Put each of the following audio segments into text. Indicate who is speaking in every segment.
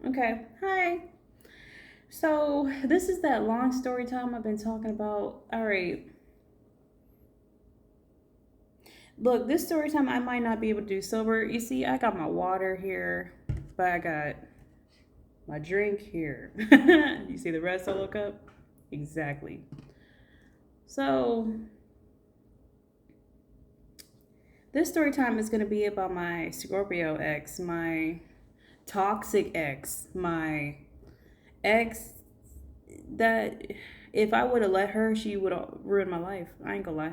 Speaker 1: Okay. Hi. So, this is that long story time I've been talking about. All right. Look, this story time I might not be able to do sober. You see, I got my water here, but I got my drink here. You see the red solo cup? Exactly. So, this story time is going to be about my Scorpio ex, my toxic ex, my ex that if I would have let her, she would have ruined my life. I ain't gonna lie.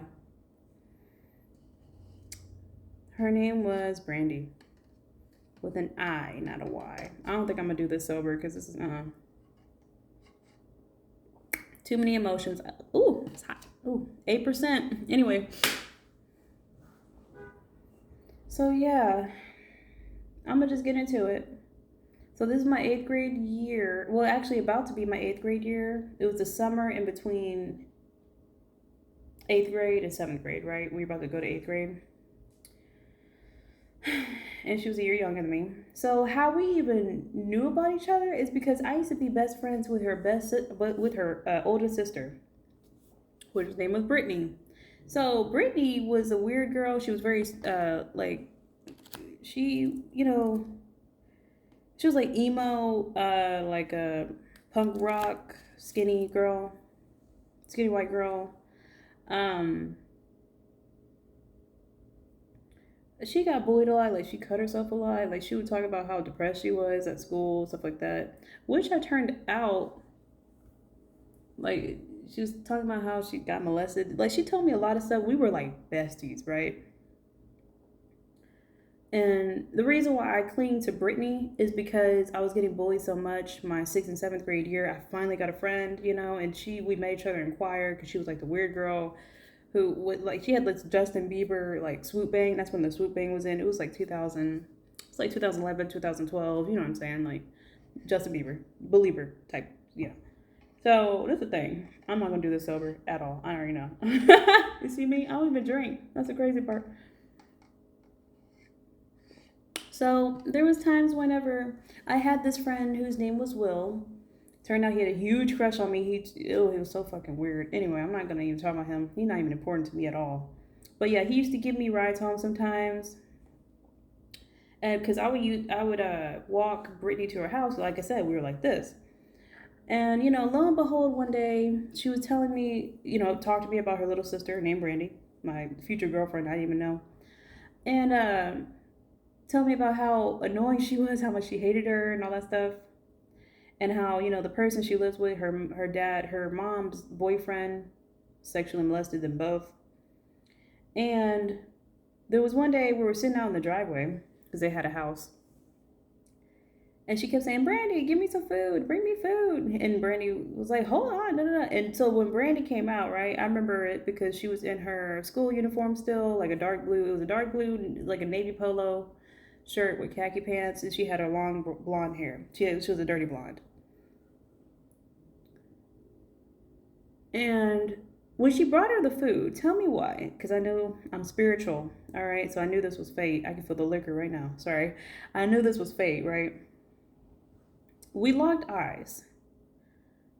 Speaker 1: Her name was Brandy with an I, not a Y. I don't think I'm gonna do this sober because this is too many emotions. Ooh, it's hot. Ooh, 8%. Anyway, so yeah, I'm gonna just get into it. So this is my eighth grade year. Well, actually, about to be my eighth grade year. It was the summer in between eighth grade and seventh grade, right? We were about to go to eighth grade. And she was a year younger than me. So how we even knew about each other is because I used to be best friends with her oldest sister, which name was Brittany. So Brittany was a weird girl. She was very she she was like emo, like a punk rock skinny girl, skinny white girl. Um, she got bullied a lot. Like she cut herself a lot. Like she would talk about how depressed she was at school, stuff like that. Which I turned out like she was talking about how she got molested. Like she told me a lot of stuff. We were like besties, right? And the reason why I cling to Brittany is because I was getting bullied so much my sixth and seventh grade year. I finally got a friend, and we made each other in choir because she was like the weird girl who would like she had this Justin Bieber like swoop bang. That's when the swoop bang was in. It was like 2000. It's like 2011, 2012. You know what I'm saying? Like Justin Bieber, believer type. Yeah. So that's the thing. I'm not gonna do this sober at all. I already know. You see me? I don't even drink. That's the crazy part. So there was times whenever I had this friend whose name was Will. Turned out he had a huge crush on me. He was so fucking weird. Anyway, I'm not gonna even talk about him. He's not even important to me at all. But yeah, he used to give me rides home sometimes, and because I would walk Brittany to her house. Like I said, we were like this. And lo and behold, one day she was telling me, talk to me about her little sister named Brandy, my future girlfriend. I didn't even know, and tell me about how annoying she was, how much she hated her, and all that stuff, and how the person she lives with, her mom's boyfriend, sexually molested them both. And there was one day we were sitting out in the driveway because they had a house, and she kept saying, Brandy, give me some food, bring me food. And Brandy was like, hold on, no, no, no. And so when Brandy came out, right, I remember it because she was in her school uniform still, like a dark blue. It was a dark blue, like a navy polo shirt with khaki pants, and she had her long blonde hair. She was a dirty blonde. And when she brought her the food, tell me why. Because I know I'm spiritual. All right. So I knew this was fate. I can feel the liquor right now. Sorry. I knew this was fate, right? We locked eyes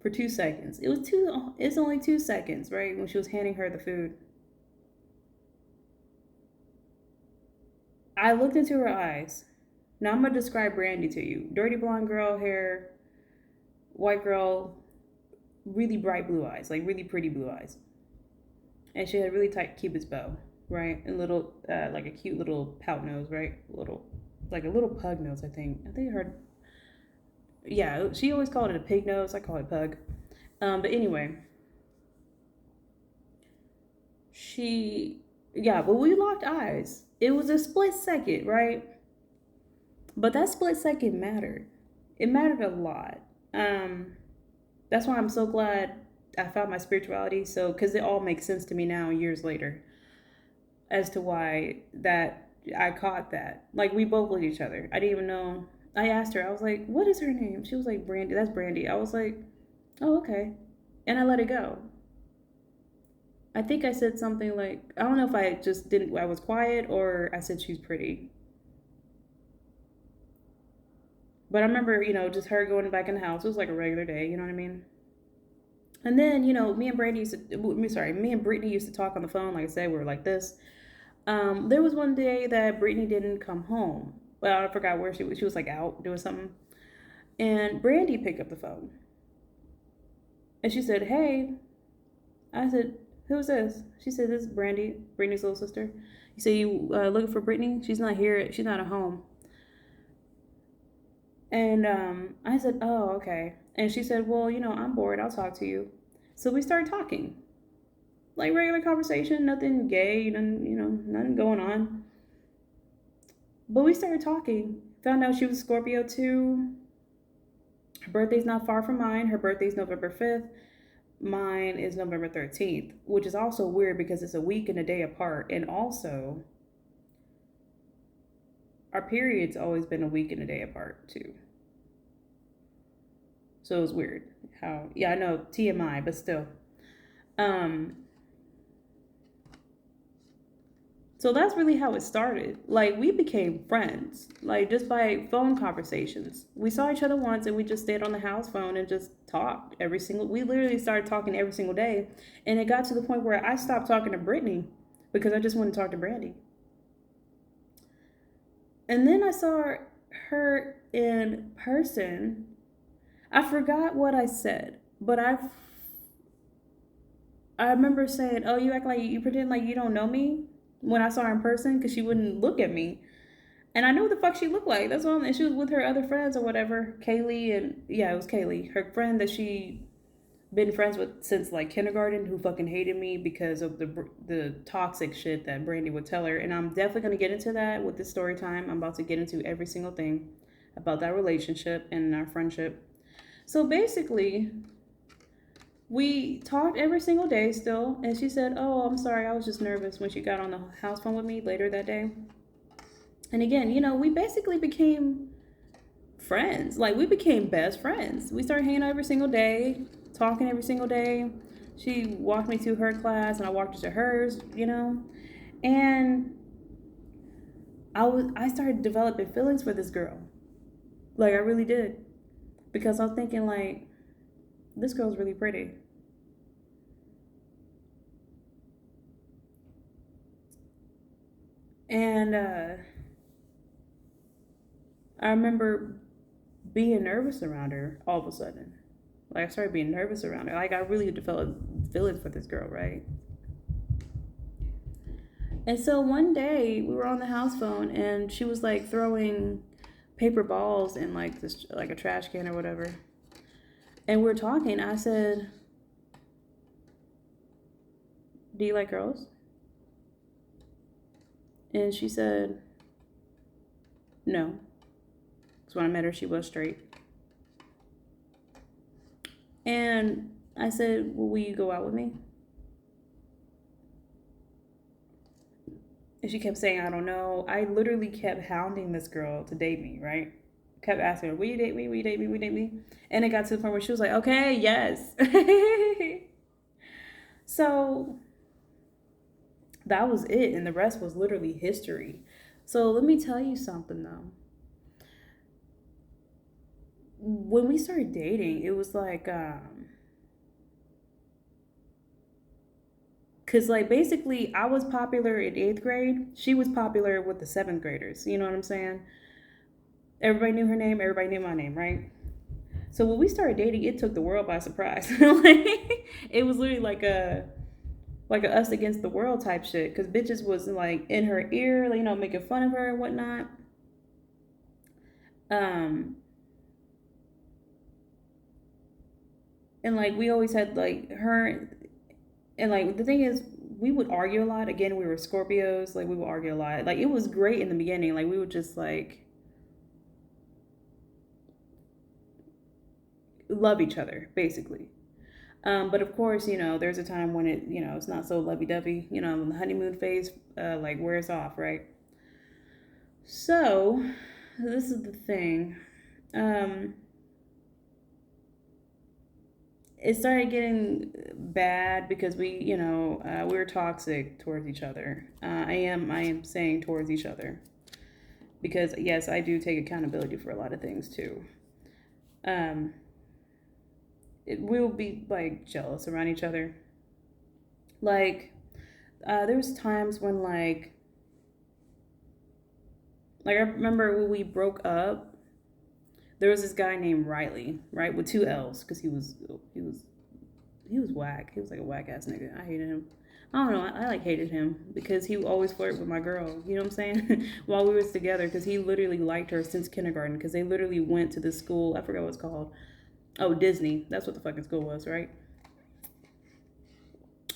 Speaker 1: for 2 seconds. It's only 2 seconds, right? When she was handing her the food. I looked into her eyes. Now I'm gonna describe Brandy to you. Dirty blonde girl hair, white girl, really bright blue eyes, like really pretty blue eyes. And she had a really tight cupid's bow, right? And little, like a cute little pout nose, right? Like a little pug nose, I think. I think I heard. Yeah, she always called it a pig nose. I call it pug. But anyway, yeah, but we locked eyes. It was a split second, right? But that split second mattered. It mattered a lot. Um, that's why I'm so glad I found my spirituality. So, because it all makes sense to me now, years later, as to why that I caught that. Like we both looked at each other. I didn't even know. I asked her. I was like, "What is her name?" She was like, "Brandy." That's Brandy. I was like, "Oh, okay," and I let it go. I think I said something like, I don't know if I just didn't. I was quiet or I said she's pretty. But I remember, just her going back in the house. It was like a regular day, you know what I mean? And then, me and Brittany used to talk on the phone. Like I said, we were like this. There was one day that Brittany didn't come home. Well, I forgot where she was. She was like out doing something. And Brandy picked up the phone. And she said, "Hey." I said, "Who's this?" She said, "This is Brandy, Brittany's little sister." You say, "You looking for Brittany? She's not here. She's not at home." And I said, "Oh, okay." And she said, "Well, I'm bored. I'll talk to you." So we started talking. Like regular conversation, nothing gay, nothing going on. But we started talking. Found out she was Scorpio too. Her birthday's not far from mine. Her birthday's November 5th. Mine is November 13th, which is also weird because it's a week and a day apart. And also, our period's always been a week and a day apart too. So it was weird how, yeah, I know TMI, but still. Um, so that's really how it started. Like, we became friends, like, just by phone conversations. We saw each other once and we just stayed on the house phone and just talked we literally started talking every single day. And it got to the point where I stopped talking to Brittany because I just wanted to talk to Brandy. And then I saw her in person. I forgot what I said, but I remember saying, "Oh, you act like you pretend like you don't know me," when I saw her in person because she wouldn't look at me. And I knew what the fuck she looked like. That's all. And she was with her other friends or whatever. Kaylee and yeah, it was Kaylee, her friend that she been friends with since like kindergarten, who fucking hated me because of the toxic shit that Brandy would tell her. And I'm definitely gonna get into that with this story time. I'm about to get into every single thing about that relationship and our friendship. So basically, we talked every single day still, and she said, "Oh, I'm sorry, I was just nervous," when she got on the house phone with me later that day. And again, we basically became friends. Like, we became best friends. We started hanging out every single day, talking every single day. She walked me to her class, and I walked her to hers. And I started developing feelings for this girl. Like, I really did. Because I was thinking, like, this girl's really pretty. And I remember being nervous around her all of a sudden. Like, I started being nervous around her. Like, I really developed feelings for this girl, right? And so one day we were on the house phone and she was like throwing paper balls in like this, like a trash can or whatever. And we were talking. I said, "Do you like girls?" And she said, "No." Because when I met her, she was straight. And I said, "Well, will you go out with me?" And she kept saying, "I don't know." I literally kept hounding this girl to date me, right? Kept asking her, "Will you date me? Will you date me? Will you date me?" And it got to the point where she was like, "Okay, yes." So that was it. And the rest was literally history. So let me tell you something though. When we started dating, it was like, cause like basically I was popular in eighth grade. She was popular with the seventh graders. You know what I'm saying? Everybody knew her name. Everybody knew my name, right? So when we started dating, it took the world by surprise. Like, it was literally like a us against the world type shit. Cause bitches was like in her ear, like, making fun of her and whatnot. Um, and like we always had like her, and like the thing is, we would argue a lot. Again, we were Scorpios. Like, we would argue a lot. Like, it was great in the beginning. Like, we would just like love each other basically. But of course, there's a time when it's not so lovey-dovey. When the honeymoon phase like wears off, right? So this is the thing. Um, it started getting bad because we were toxic towards each other. I am saying towards each other. because yes, I do take accountability for a lot of things too. Um, we'll be like jealous around each other. Like, there was times when like I remember when we broke up. There was this guy named Riley, right, with two L's, because he was whack. He was like a whack ass nigga. I hated him. I don't know. I like hated him because he would always flirt with my girl. You know what I'm saying? While we was together, because he literally liked her since kindergarten. Because they literally went to the school. I forgot what it's called. Oh, Disney. That's what the fucking school was, right?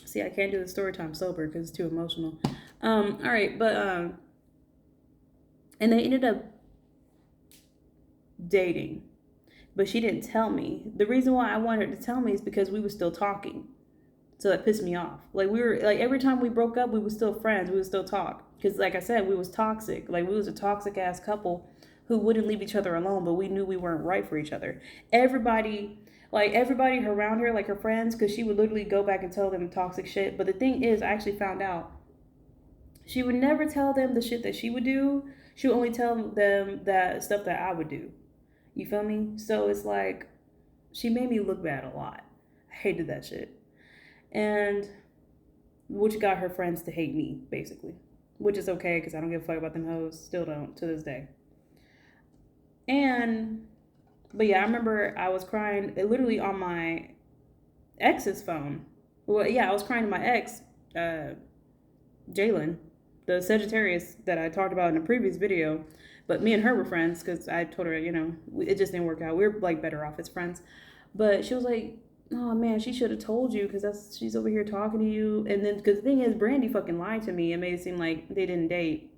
Speaker 1: See, I can't do the story time sober because it's too emotional. All right, but and they ended up dating, but she didn't tell me. The reason why I wanted her to tell me is because we were still talking. So that pissed me off. Like we were like every time we broke up, we were still friends. We would still talk because, like I said, we was toxic. Like we was a toxic ass couple who wouldn't leave each other alone, but we knew we weren't right for each other. Everybody, like everybody around her, like her friends, because she would literally go back and tell them toxic shit. But the thing is, I actually found out she would never tell them the shit that she would do. She would only tell them that stuff that I would do. You feel me? So it's like she made me look bad a lot. I hated that shit. And which got her friends to hate me, basically. Which is okay, because I don't give a fuck about them hoes. Still don't, to this day. And, but yeah, I remember I was crying literally on my ex's phone. Well, yeah, I was crying to my ex, Jalen, the Sagittarius that I talked about in a previous video. But me and her were friends because I told her, it just didn't work out. We were like better off as friends. But she was like, oh man, she should have told you because she's over here talking to you. And then, because the thing is, Brandy fucking lied to me and made it seem like they didn't date.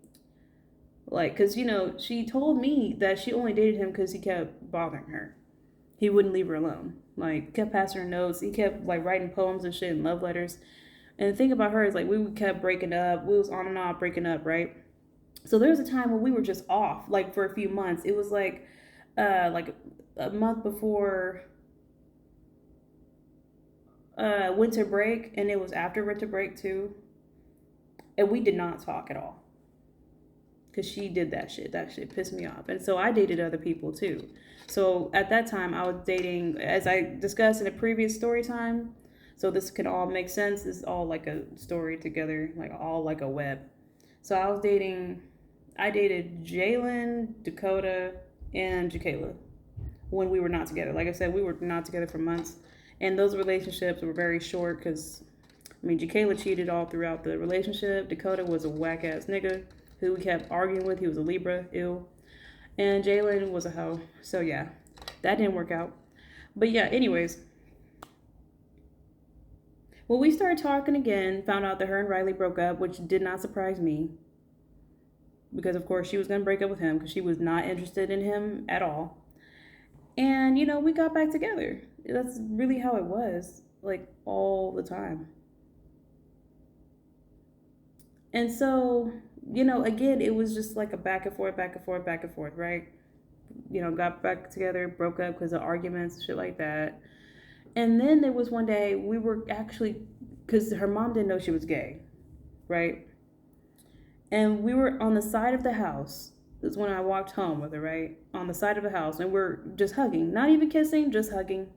Speaker 1: Like, because, she told me that she only dated him because he kept bothering her. He wouldn't leave her alone. Like, kept passing her notes. He kept, like, writing poems and shit and love letters. And the thing about her is, like, we kept breaking up. We was on and off breaking up, right? So there was a time when we were just off, like, for a few months. It was, like a month before winter break, and it was after winter break, too. And we did not talk at all. Because she did that shit. That shit pissed me off. And so I dated other people too. So at that time, I was dating, as I discussed in a previous story time. So this can all make sense. This is all like a story together, like all like a web. So I dated Jalen, Dakota, and Jacayla when we were not together. Like I said, we were not together for months. And those relationships were very short because, Jacayla cheated all throughout the relationship. Dakota was a whack ass nigga who we kept arguing with. He was a Libra, ew. And Jalen was a hoe. So yeah, that didn't work out. But yeah, anyways. Well, we started talking again, found out that her and Riley broke up, which did not surprise me. Because of course she was going to break up with him because she was not interested in him at all. And, we got back together. That's really how it was, like all the time. And so, again, it was just like a back and forth, back and forth, back and forth, right? Got back together, broke up because of arguments, shit like that. And then there was one day we were actually, because her mom didn't know she was gay, right? And we were on the side of the house. This is when I walked home with her, right? On the side of the house. And we're just hugging. Not even kissing, just hugging.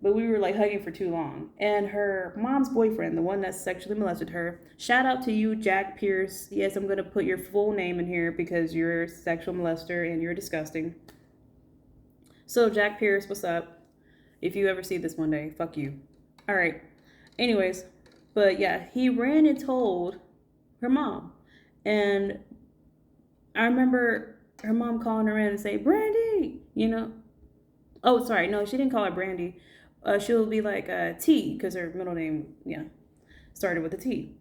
Speaker 1: But we were like hugging for too long. And her mom's boyfriend, the one that sexually molested her, shout out to you, Jack Pierce. Yes, I'm going to put your full name in here because you're a sexual molester and you're disgusting. So, Jack Pierce, what's up? If you ever see this one day, fuck you. All right. Anyways, but yeah, he ran and told her mom. And I remember her mom calling her in and say, Brandy, Oh, sorry. No, she didn't call her Brandy. She'll be like T, because her middle name, started with a T.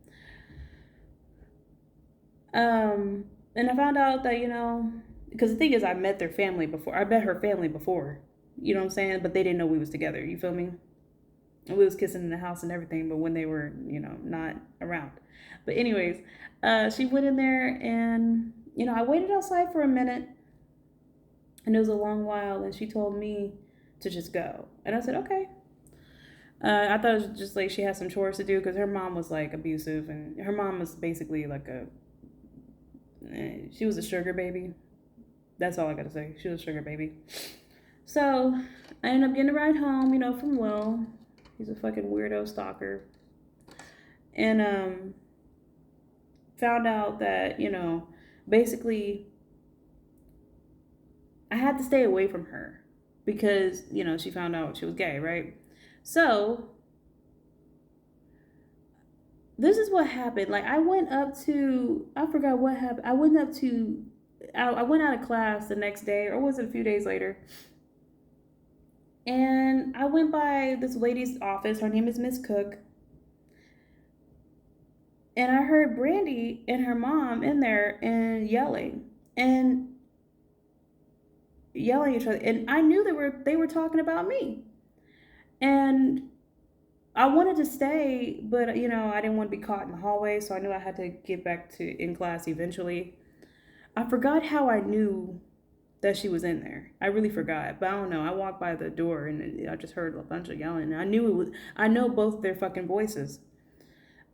Speaker 1: And I found out that, because the thing is, I met their family before. I met her family before. You know what I'm saying? But they didn't know we was together. You feel me? And we was kissing in the house and everything, but when they were, not around. But anyways, she went in there and, I waited outside for a minute. And it was a long while. And she told me to just go. And I said, okay. I thought it was just like she had some chores to do because her mom was like abusive. And her mom was basically like She was a sugar baby. That's all I gotta say. She was a sugar baby. So I ended up getting a ride home, from Will. He's a fucking weirdo stalker. And found out that, basically I had to stay away from her because, she found out she was gay, right? So this is what happened. Like I forgot what happened. I went out of class the next day, or was it a few days later? And I went by this lady's office. Her name is Miss Cook. And I heard Brandy and her mom in there and and yelling at each other. And I knew they were talking about me. And I wanted to stay, but I didn't want to be caught in the hallway, so I knew I had to get back to in class eventually. I forgot how I knew that she was in there. I really forgot, but I don't know. I walked by the door and I just heard a bunch of yelling. And I knew it was. I know both their fucking voices.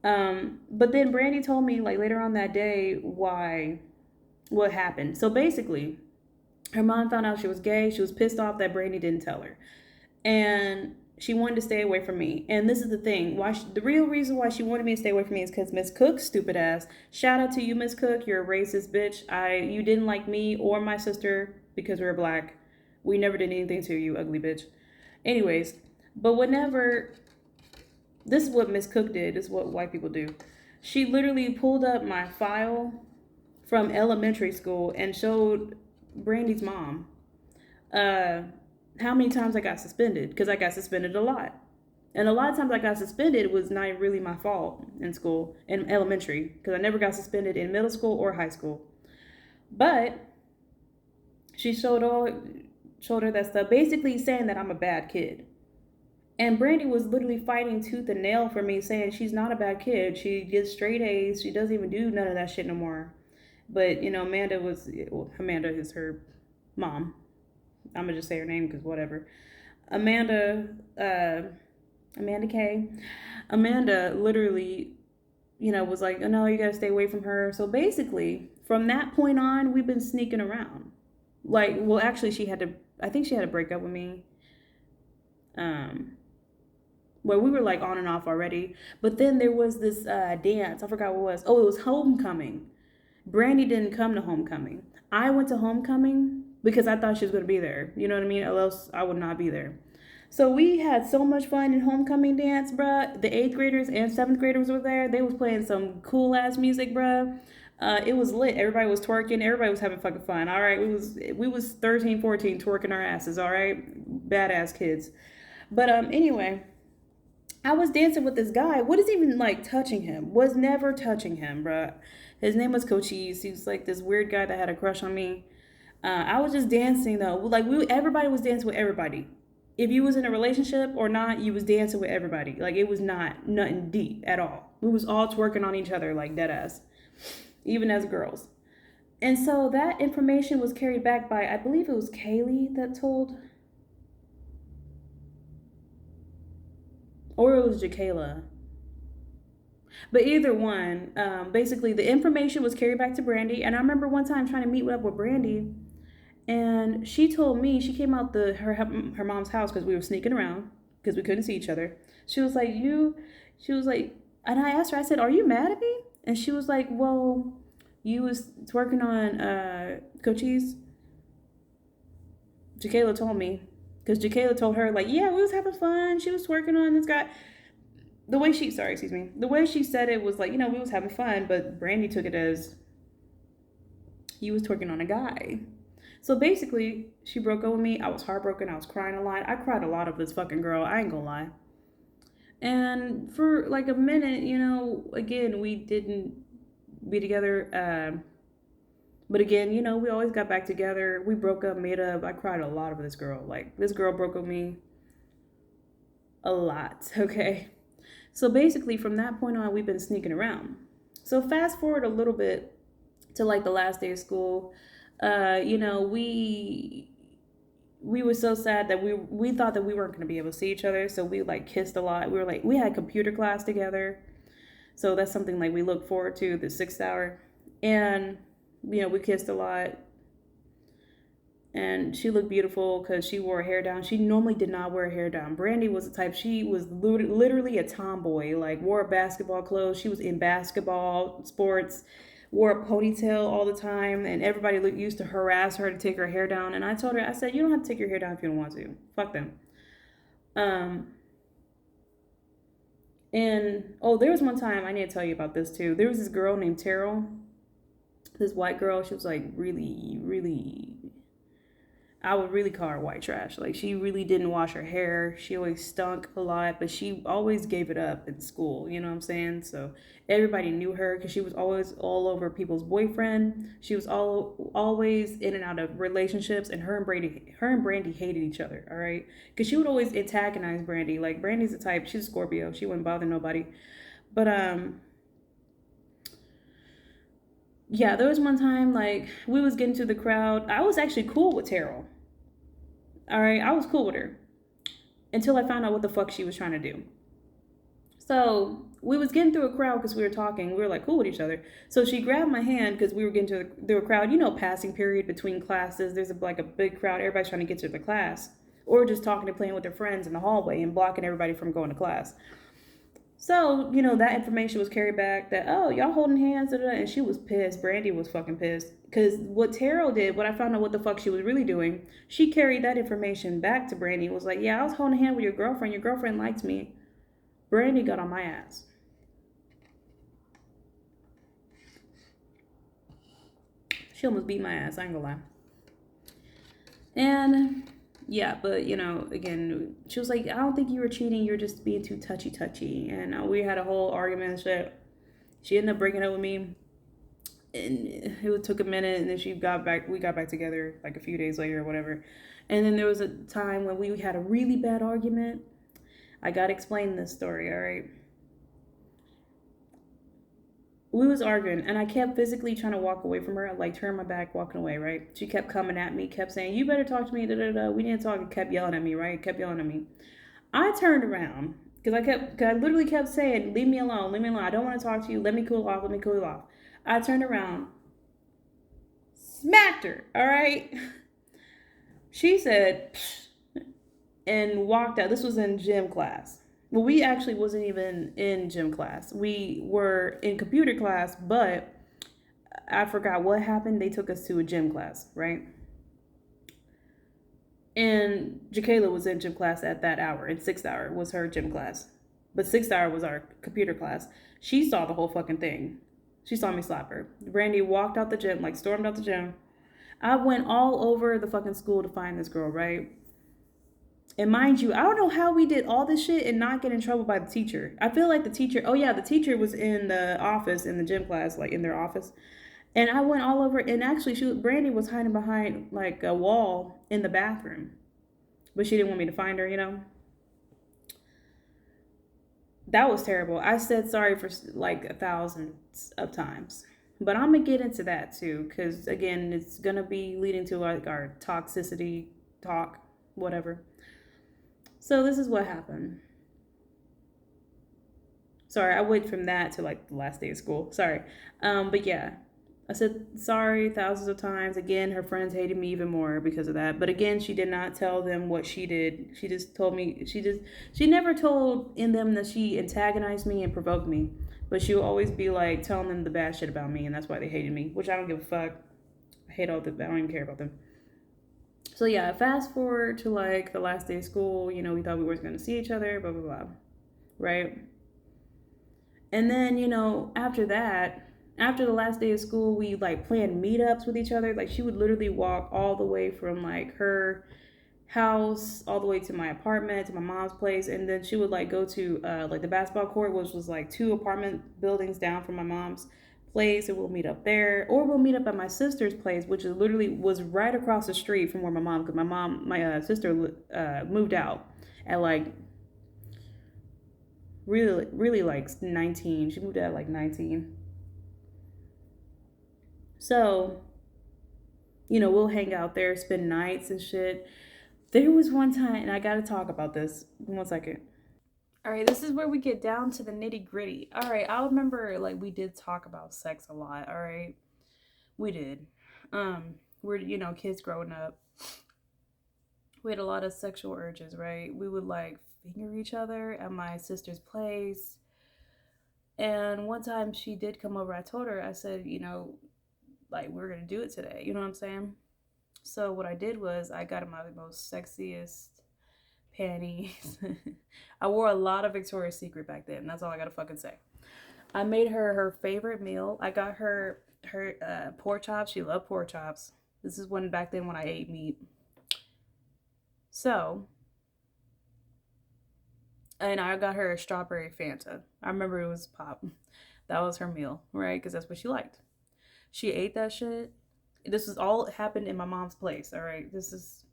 Speaker 1: But then Brandy told me like later on that day what happened. So basically, her mom found out she was gay. She was pissed off that Brandy didn't tell her, and she wanted to stay away from me. And this is the thing: the real reason why she wanted me to stay away from me is because Miss Cook, stupid ass. Shout out to you, Miss Cook. You're a racist bitch. You didn't like me or my sister because we were black. We never did anything to you, ugly bitch. Anyways, but whenever this is what Miss Cook did. This is what white people do. She literally pulled up my file from elementary school and showed Brandy's mom how many times I got suspended, because I got suspended a lot. And a lot of times I got suspended was not really my fault in school, in elementary, because I never got suspended in middle school or high school. But she showed her that stuff, basically saying that I'm a bad kid. And Brandy was literally fighting tooth and nail for me, saying she's not a bad kid. She gets straight A's. She doesn't even do none of that shit no more. But, Amanda is her mom. I'm going to just say her name because whatever. Amanda K. Amanda literally, was like, oh, no, you got to stay away from her. So basically, from that point on, we've been sneaking around. Like, well, actually, I think she had to break up with me. Well, we were like on and off already. But then there was this dance. I forgot what it was. Oh, it was homecoming. Brandy didn't come to homecoming. I went to homecoming because I thought she was going to be there. You know what I mean? Or else I would not be there. So we had so much fun in homecoming dance, bruh. The 8th graders and 7th graders were there. They was playing some cool ass music, bruh. It was lit. Everybody was twerking. Everybody was having fucking fun. All right, we was 13, 14 twerking our asses. All right, badass kids. But anyway, I was dancing with this guy. What is even like touching him? Was never touching him, bruh. His name was Cochise. He was like this weird guy that had a crush on me. I was just dancing though. Like everybody was dancing with everybody. If you was in a relationship or not, you was dancing with everybody. Like it was nothing deep at all. We was all twerking on each other like dead ass, even as girls. And so that information was carried back by, I believe it was Kaylee that told, or it was Jakayla. But either one, basically the information was carried back to Brandy. And I remember one time trying to meet up with Brandy, and she told me, she came out her mom's house because we were sneaking around because we couldn't see each other. She was like, and I asked her, I said, are you mad at me? And she was like, well, you was twerking on Cochise. Jakayla told me, because Jakayla told her, like, yeah, we was having fun. She was twerking on this guy. The way she said it was like, we was having fun, but Brandy took it as he was twerking on a guy. So basically, she broke up with me. I was heartbroken. I was crying a lot. I cried a lot of this fucking girl. I ain't gonna lie. And for like a minute, again, we didn't be together. But again, we always got back together. We broke up, made up. I cried a lot of this girl. Like, this girl broke up with me a lot, okay? So basically, from that point on, we've been sneaking around. So fast forward a little bit to like the last day of school. We were so sad that we thought that we weren't going to be able to see each other. So we like kissed a lot. We had computer class together. So that's something like we look forward to, the 6th hour. And We kissed a lot. And she looked beautiful because she wore her hair down. She normally did not wear her hair down. Brandy was the type, she was literally a tomboy, like wore basketball clothes. She was in basketball, sports, wore a ponytail all the time. And everybody used to harass her to take her hair down. And I told her, I said, you don't have to take your hair down if you don't want to. Fuck them. Um, and oh, there was one time, I need to tell you about this too. There was this girl named Terrell, this white girl. She was like really, really, I would really call her white trash. Like, she really didn't wash her hair. She always stunk a lot, but she always gave it up in school. You know what I'm saying? So everybody knew her because she was always all over people's boyfriend. She was always in and out of relationships, and her and Brandy hated each other. All right, because she would always antagonize Brandy. Like, Brandy's the type. She's a Scorpio. She wouldn't bother nobody. But yeah, there was one time like we was getting to the crowd. I was actually cool with Terrell. All right, I was cool with her until I found out what the fuck she was trying to do. So we was getting through a crowd because we were talking. We were like cool with each other. So she grabbed my hand because we were getting through a crowd. Passing period between classes. There's like a big crowd. Everybody's trying to get to the class, or just talking and playing with their friends in the hallway and blocking everybody from going to class. So, that information was carried back that, oh, y'all holding hands, and she was pissed. Brandy was fucking pissed. Because what Terrell did, what I found out what the fuck she was really doing, she carried that information back to Brandy. Was like, yeah, I was holding a hand with your girlfriend. Your girlfriend liked me. Brandy got on my ass. She almost beat my ass, I ain't gonna lie. And yeah, but again, she was like, I don't think you were cheating. You're just being too touchy. And we had a whole argument and shit. She ended up breaking up with me, and it took a minute, and then she got back. We got back together like a few days later or whatever. And then there was a time when we had a really bad argument. I gotta explain this story, all right? We was arguing, and I kept physically trying to walk away from her, like turn my back, walking away, right? She kept coming at me, kept saying, "You better talk to me." Da da da. We didn't talk. And kept yelling at me, right? Kept yelling at me. I turned around because I literally kept saying, "Leave me alone, leave me alone. I don't want to talk to you. Let me cool off. Let me cool off." I turned around, smacked her. All right. She said, "Psh," and walked out. This was in gym class. Well, we actually wasn't even in gym class. We were in computer class, but I forgot what happened. They took us to a gym class, right? And Jacayla was in gym class at that hour, and sixth hour was her gym class. But sixth hour was our computer class. She saw the whole fucking thing. She saw me slap her. Brandy walked out the gym, like stormed out the gym. I went all over the fucking school to find this girl, right? And mind you, I don't know how we did all this shit and not get in trouble by the teacher. I feel like the teacher, oh yeah, the teacher was in the office in the gym class, like in their office. And I went all over, and actually, Brandy was hiding behind like a wall in the bathroom, but she didn't want me to find her. That was terrible. I said sorry for like thousands of times, but I'm gonna get into that too, because again, it's gonna be leading to like our toxicity talk, whatever. So this is what happened. Sorry, I went from that to like the last day of school. Sorry. But yeah, I said sorry thousands of times. Again, her friends hated me even more because of that. But again, she did not tell them what she did. She just told me, she never told in them that she antagonized me and provoked me. But she would always be like telling them the bad shit about me, and that's why they hated me, which I don't give a fuck. I hate all the, I don't even care about them. So yeah, fast forward to like the last day of school, we thought we weren't going to see each other, blah, blah, blah. Right? And then, after that, after the last day of school, we like planned meetups with each other. Like, she would literally walk all the way from like her house all the way to my apartment, to my mom's place, and then she would like go to like the basketball court, which was like two apartment buildings down from my mom's place, and we'll meet up there, or we'll meet up at my sister's place, which is literally was right across the street from where because my sister moved out at like really like 19. She moved out at like 19. So, we'll hang out there, spend nights and shit. There was one time, and I gotta talk about this. 1 second. All right, this is where we get down to the nitty gritty. All right, I remember like we did talk about sex a lot. All right, We did. We're, kids growing up. We had a lot of sexual urges, right? We would like finger each other at my sister's place. And one time she did come over, I told her, I said, like, we're going to do it today. You know what I'm saying? So what I did was I got in my most sexiest panties. I wore a lot of Victoria's Secret back then. That's all I got to fucking say. I made her favorite meal. I got her pork chops. She loved pork chops. This is when back then when I ate meat. So, and I got her a strawberry Fanta. I remember it was pop. That was her meal, right? Because that's what she liked. She ate that shit. This was all happened in my mom's place. All right, this is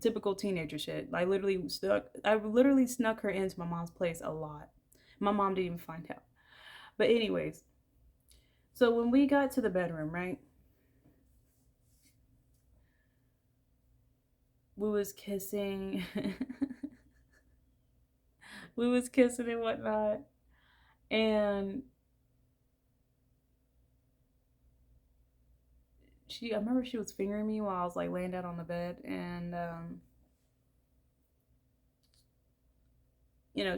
Speaker 1: typical teenager shit. I literally snuck her into my mom's place a lot. My mom didn't even find out. But anyways, so when we got to the bedroom, right? We was kissing. We was kissing and whatnot. And I remember she was fingering me while I was like laying down on the bed, and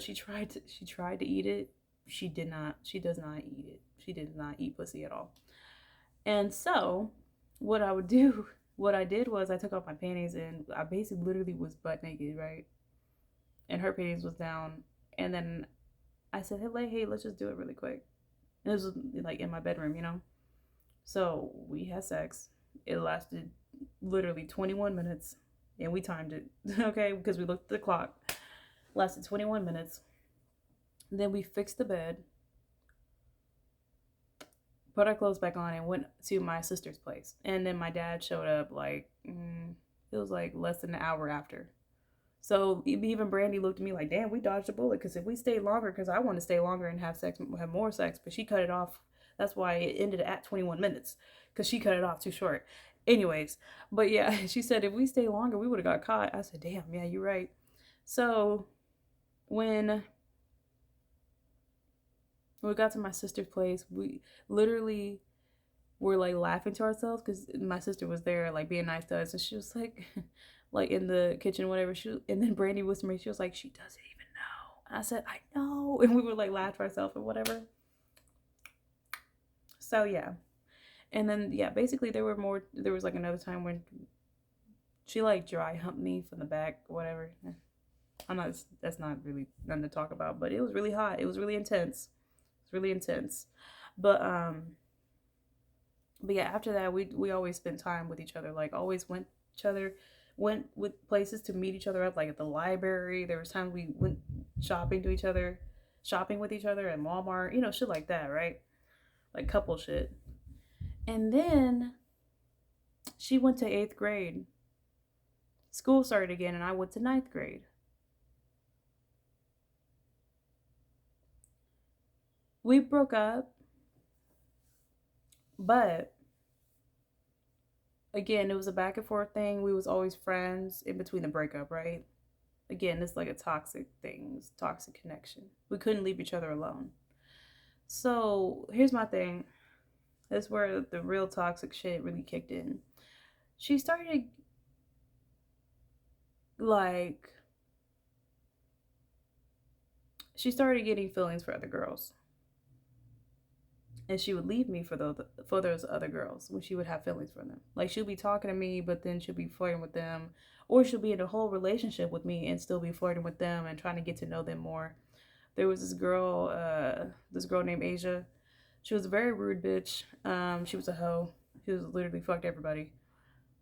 Speaker 1: she tried to eat it. She did not. She does not eat it. She did not eat pussy at all. And so, what I would do, what I did was I took off my panties and I basically literally was butt naked, right? And her panties was down, and then I said, hey, let's just do it really quick. And this was like in my bedroom. So we had sex. It lasted literally 21 minutes, and we timed it, okay, because we looked at the clock. Lasted 21 minutes. Then we fixed the bed, put our clothes back on, and went to my sister's place. And then my dad showed up it was like less than an hour after. So even Brandy looked at me like, damn, we dodged a bullet. Because if we stayed longer, because I want to stay longer and have more sex, but she cut it off. That's why it ended at 21 minutes, because she cut it off too short. Anyways, but yeah, she said if we stayed longer, we would have got caught. I said, damn, yeah, you're right. So when we got to my sister's place, we literally were like laughing to ourselves because my sister was there, like being nice to us, and she was like, like in the kitchen, whatever. And then Brandy whispered to me, she was like, she doesn't even know. And I said, I know, and we were like laugh to ourselves and whatever. So yeah, and then yeah, basically there was like another time when she like dry humped me from the back, whatever. I'm not. That's not really nothing to talk about, but it was really hot. It was really intense. It's really intense, but but yeah, after that we always spent time with each other. Like always went with places to meet each other up, like at the library. There was times we went shopping with each other at Walmart, shit like that, right? Like couple shit. And then she went to 8th grade. School started again, and I went to 9th grade. We broke up, but again, it was a back and forth thing. We was always friends in between the breakup, right? Again, it's like a toxic thing, toxic connection. We couldn't leave each other alone. So here's my thing. That's where the real toxic shit really kicked in. She started like she started getting feelings for other girls. And she would leave me for those other girls when she would have feelings for them. Like she'll be talking to me, but then she'll be flirting with them, or she'll be in a whole relationship with me and still be flirting with them and trying to get to know them more. There was this girl named Asia. She was a very rude bitch. She was a hoe. She was literally fucked everybody.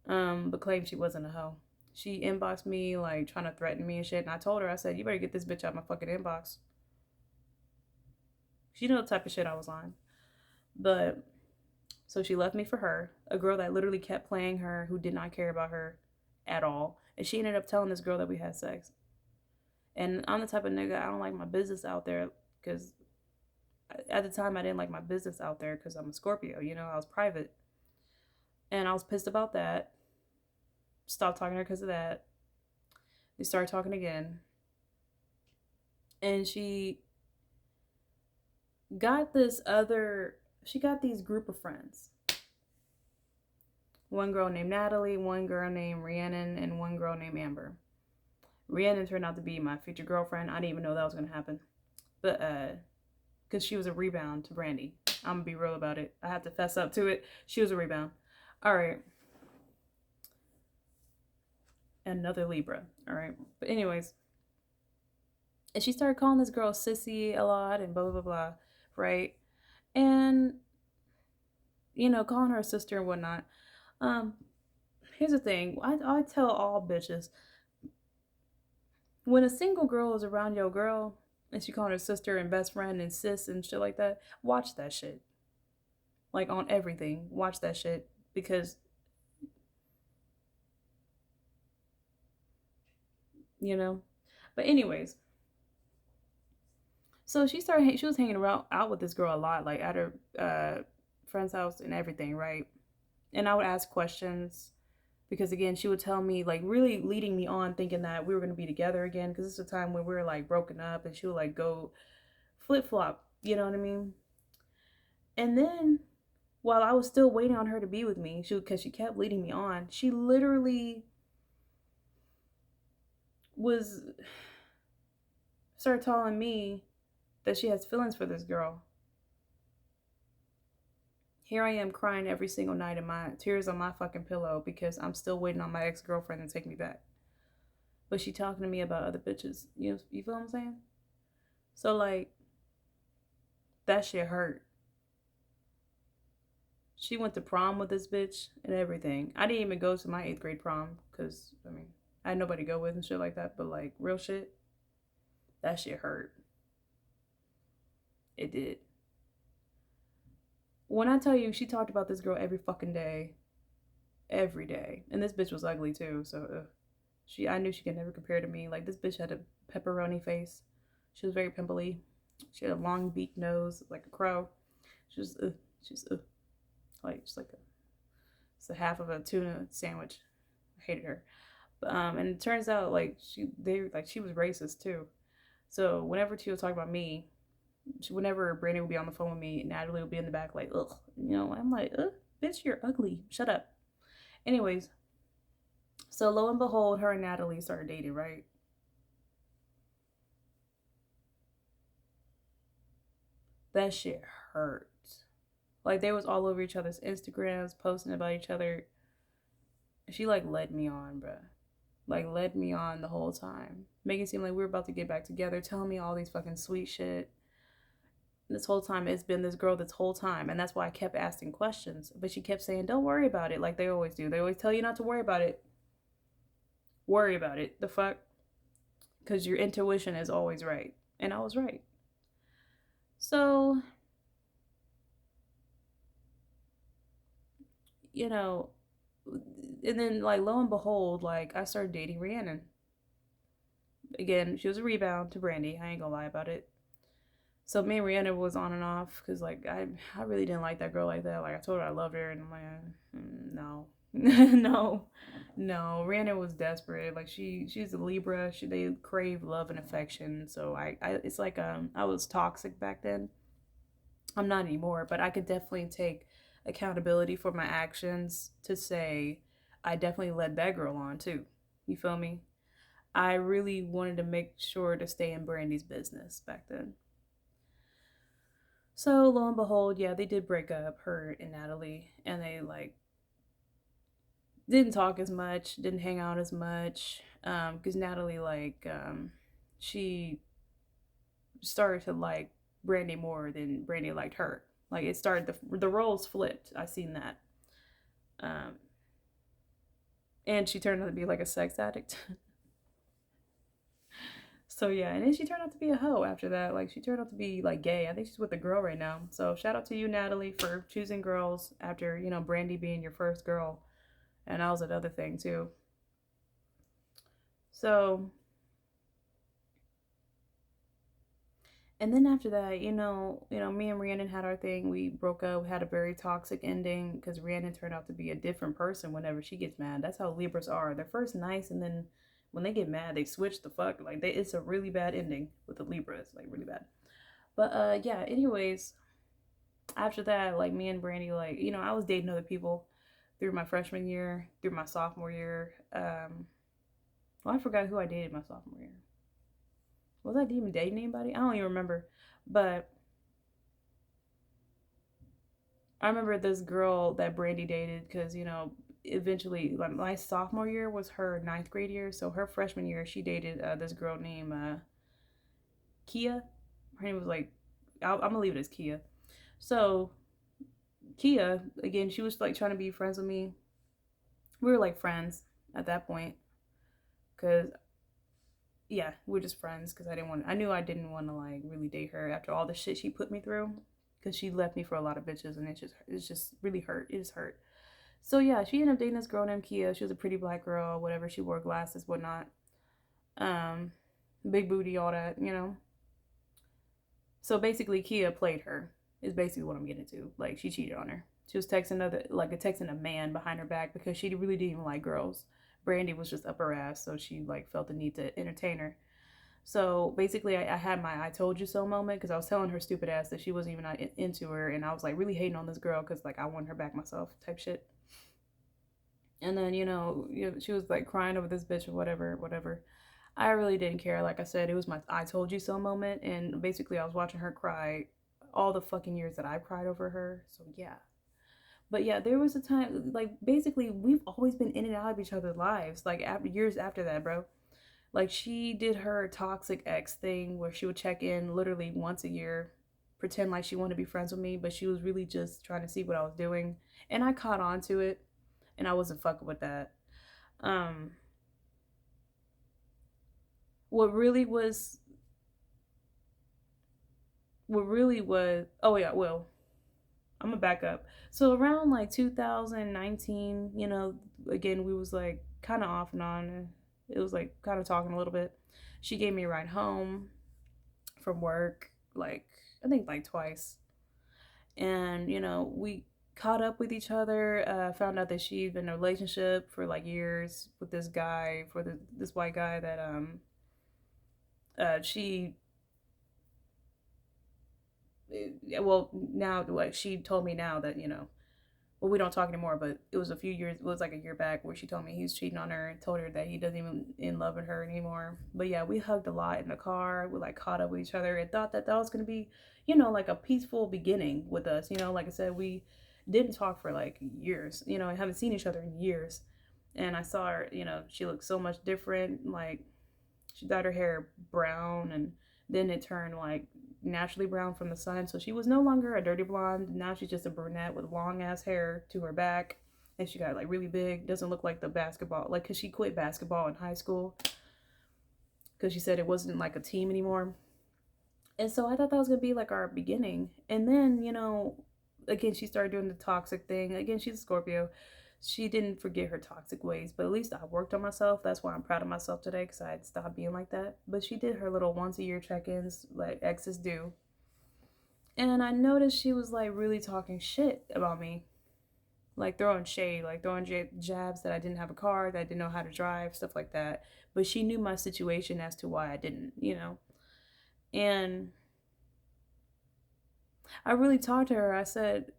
Speaker 1: But claimed she wasn't a hoe. She inboxed me like trying to threaten me and shit, and I told her, I said, you better get this bitch out of my fucking inbox. She knew the type of shit I was on. But so she left me for her, a girl that literally kept playing her, who did not care about her at all. And she ended up telling this girl that we had sex. And I'm the type of nigga, I don't like my business out there, because at the time I didn't like my business out there because I'm a Scorpio, I was private. And I was pissed about that. Stopped talking to her because of that. We started talking again. And she got these group of friends. One girl named Natalie, one girl named Rhiannon, and one girl named Amber. Rhiannon turned out to be my future girlfriend. I didn't even know that was gonna happen, but because she was a rebound to Brandy. I'm gonna be real about it. I have to fess up to it. She was a rebound. All right. Another Libra. All right. But anyways, and she started calling this girl sissy a lot and blah blah blah, right? And calling her a sister and whatnot. Um, Here's the thing. I tell all bitches, when a single girl is around your girl and she calling her sister and best friend and sis and shit like that, watch that shit. Like on everything, watch that shit because you know. But anyways, so she was hanging around out with this girl a lot, like at her friend's house and everything, right? And I would ask questions because again, she would tell me like really leading me on, thinking that we were gonna be together again because this is a time when we were like broken up, and she would like go flip flop, you know what I mean? And then while I was still waiting on her to be with me, because she kept leading me on, she literally was started telling me that she has feelings for this girl. Here I am crying every single night and my tears on my fucking pillow because I'm still waiting on my ex-girlfriend to take me back. But she talking to me about other bitches. You feel what I'm saying? So like that shit hurt. She went to prom with this bitch and everything. I didn't even go to my 8th grade prom because I mean I had nobody to go with and shit like that. But like real shit, that shit hurt. It did. When I tell you she talked about this girl every fucking day, every day, and this bitch was ugly too. So I knew she could never compare to me. Like this bitch had a pepperoni face. She was very pimply. She had a long beaked nose like a crow. She was she's like just like it's a half of a tuna sandwich. I hated her. And it turns out like she was racist too. So whenever she would talk about me, whenever Brandon would be on the phone with me, Natalie would be in the back like, ugh, I'm like, ugh, bitch, you're ugly. Shut up. Anyways, so lo and behold, her and Natalie started dating, right? That shit hurt. Like they was all over each other's Instagrams, posting about each other. She like led me on, bruh. Like led me on the whole time, making it seem like we were about to get back together, telling me all these fucking sweet shit. This whole time it's been this girl this whole time, and that's why I kept asking questions. But she kept saying, "Don't worry about it," like they always do. They always tell you not to worry about it. Worry about it. The fuck? Because your intuition is always right, and I was right. So you know, and then like lo and behold, like I started dating Rhiannon. Again, she was a rebound to Brandy. I ain't gonna lie about it. So me and Rihanna was on and off because like I really didn't like that girl like that. Like I told her I loved her and I'm like no no no. Rihanna was desperate. Like she's a Libra. They crave love and affection. So I it's like I was toxic back then. I'm not anymore, but I could definitely take accountability for my actions to say I definitely led that girl on too. You feel me? I really wanted to make sure to stay in Brandy's business back then. So lo and behold, yeah, they did break up, her and Natalie, and they like didn't talk as much, didn't hang out as much, because Natalie she started to like Brandy more than Brandy liked her. Like it started the roles flipped. I seen that, um, and she turned out to be like a sex addict. So yeah, and then she turned out to be a hoe after that. Like she turned out to be like gay. I think she's with a girl right now. So shout out to you, Natalie, for choosing girls after Brandy being your first girl, and that was another thing too. So and then after that, me and Rhiannon had our thing. We broke up. We had a very toxic ending because Rhiannon turned out to be a different person whenever she gets mad. That's how Libras are. They're first nice, and then when they get mad, they switch the fuck. Like it's a really bad ending with the Libras, like really bad. But yeah. Anyways, after that, like me and Brandy, like I was dating other people, through my freshman year, through my sophomore year. Well, I forgot who I dated my sophomore year. Was I even dating anybody? I don't even remember. But I remember this girl that Brandy dated because, eventually, like, my sophomore year was her ninth grade year. So her freshman year, she dated this girl named Kia. Her name was like, I'm going to leave it as Kia. So Kia, again, she was like trying to be friends with me. We were like friends at that point because, yeah, we were just friends because I knew I didn't want to like really date her after all the shit she put me through because she left me for a lot of bitches and it's just really hurt. It just hurt. So yeah, she ended up dating this girl named Kia. She was a pretty black girl, whatever. She wore glasses, whatnot. Um, Big booty, all that. So basically, Kia played her. Is basically what I'm getting to. Like she cheated on her. She was texting a man behind her back because she really didn't even like girls. Brandy was just up her ass, so she like felt the need to entertain her. So basically, I had my "I told you so" moment because I was telling her stupid ass that she wasn't even into her, and I was like really hating on this girl because like I want her back myself type shit. And then she was like crying over this bitch or whatever, whatever. I really didn't care. Like I said, it was my "I told you so" moment, and basically I was watching her cry all the fucking years that I've cried over her. So yeah. But yeah, there was a time like basically we've always been in and out of each other's lives. Like after years after that, bro. Like she did her toxic ex thing where she would check in literally once a year, pretend like she wanted to be friends with me, but she was really just trying to see what I was doing. And I caught on to it and I wasn't fucking with that. Um what really was oh yeah, well, I'm gonna back up. So around like 2019, again we was like kind of off and on. It was like kind of talking a little bit. She gave me a ride home from work, like I think like twice, and we caught up with each other. Found out that she'd been in a relationship for like years with this guy, this white guy that she well now like she told me now that well, we don't talk anymore, but it was a few years, it was like a year back where she told me he's cheating on her and told her that he doesn't even in love with her anymore. But yeah, we hugged a lot in the car. We like caught up with each other and thought that that was going to be, like a peaceful beginning with us. Like I said, we didn't talk for like years, I haven't seen each other in years. And I saw her, she looked so much different. Like she dyed her hair brown and then it turned like naturally brown from the sun. So she was no longer a dirty blonde. Now she's just a brunette with long ass hair to her back. And she got like really big. Doesn't look like the basketball, like, because she quit basketball in high school because she said it wasn't like a team anymore. And so I thought that was going to be like our beginning. And then, again, she started doing the toxic thing. Again, she's a Scorpio. She didn't forget her toxic ways, but at least I worked on myself. That's why I'm proud of myself today because I had stopped being like that. But she did her little once a year check ins like exes do. And I noticed she was like really talking shit about me, like throwing shade, like throwing jabs that I didn't have a car, that I didn't know how to drive, stuff like that. But she knew my situation as to why I didn't. And I really talked to her. I said,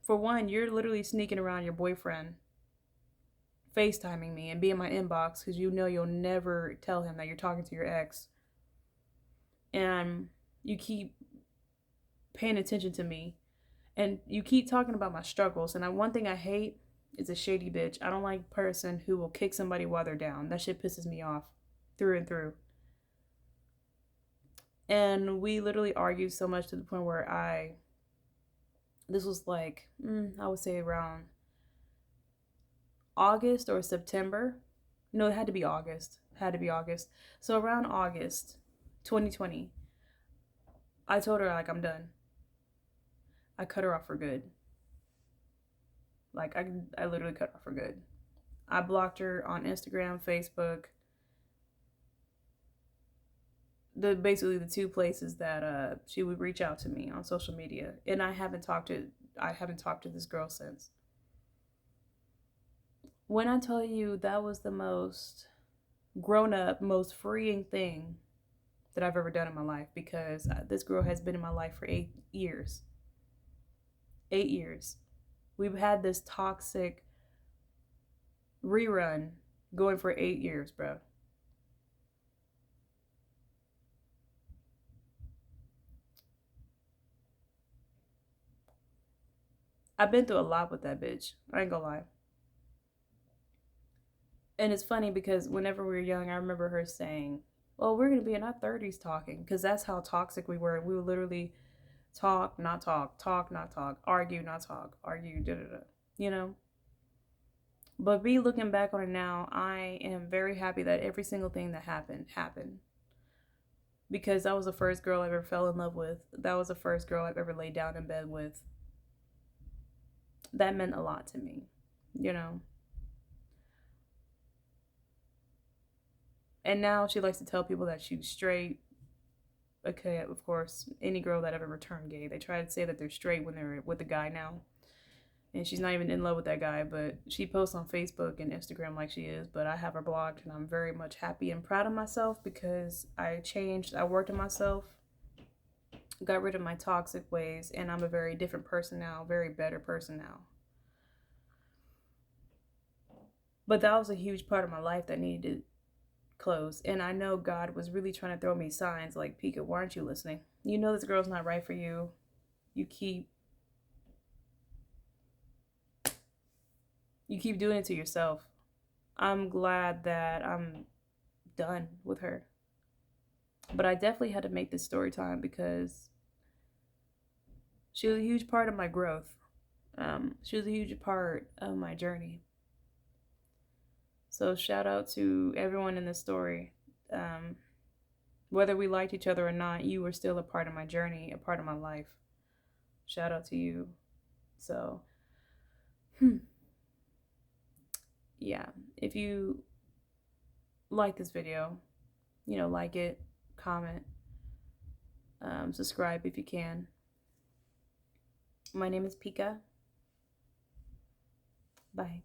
Speaker 1: for one, you're literally sneaking around your boyfriend, FaceTiming me and be in my inbox because you know you'll never tell him that you're talking to your ex. And you keep paying attention to me. And you keep talking about my struggles. And one thing I hate is a shady bitch. I don't like a person who will kick somebody while they're down. That shit pisses me off through and through. And we literally argued so much to the point where this was like, I would say around August or September. No, it had to be August. It had to be August. So around August 2020, I told her, like, I'm done. I cut her off for good. Like, I literally cut her off for good. I blocked her on Instagram, Facebook, basically the two places that she would reach out to me on social media. And I haven't talked to this girl since. When I tell you that was the most grown up, most freeing thing that I've ever done in my life, because this girl has been in my life for 8 years. 8 years. We've had this toxic Rerun. Going for 8 years, bro. I've been through a lot with that bitch. I ain't gonna lie. And it's funny because whenever we were young, I remember her saying, "Well, we're gonna be in our 30s talking," because that's how toxic we were. We would literally talk, not talk, talk, not talk, argue, not talk, argue, da da da. You know. But me looking back on it now, I am very happy that every single thing that happened. Because that was the first girl I ever fell in love with. That was the first girl I've ever laid down in bed with. That meant a lot to me, you know. And now she likes to tell people that she's straight. Okay, of course, any girl that ever returned gay, they try to say that they're straight when they're with a guy now. And she's not even in love with that guy, but she posts on Facebook and Instagram like she is. But I have her blocked, and I'm very much happy and proud of myself because I changed, I worked on myself, got rid of my toxic ways, and I'm a very different person now, very better person now. But that was a huge part of my life that needed to close. And I know God was really trying to throw me signs like, Pika, why aren't you listening? You know this girl's not right for you. You keep doing it to yourself. I'm glad that I'm done with her. But I definitely had to make this story time because she was a huge part of my growth. She was a huge part of my journey. So shout out to everyone in this story. Whether we liked each other or not, you were still a part of my journey, a part of my life. Shout out to you. So, yeah, if you like this video, like it, comment, subscribe if you can. My name is Pika. Bye.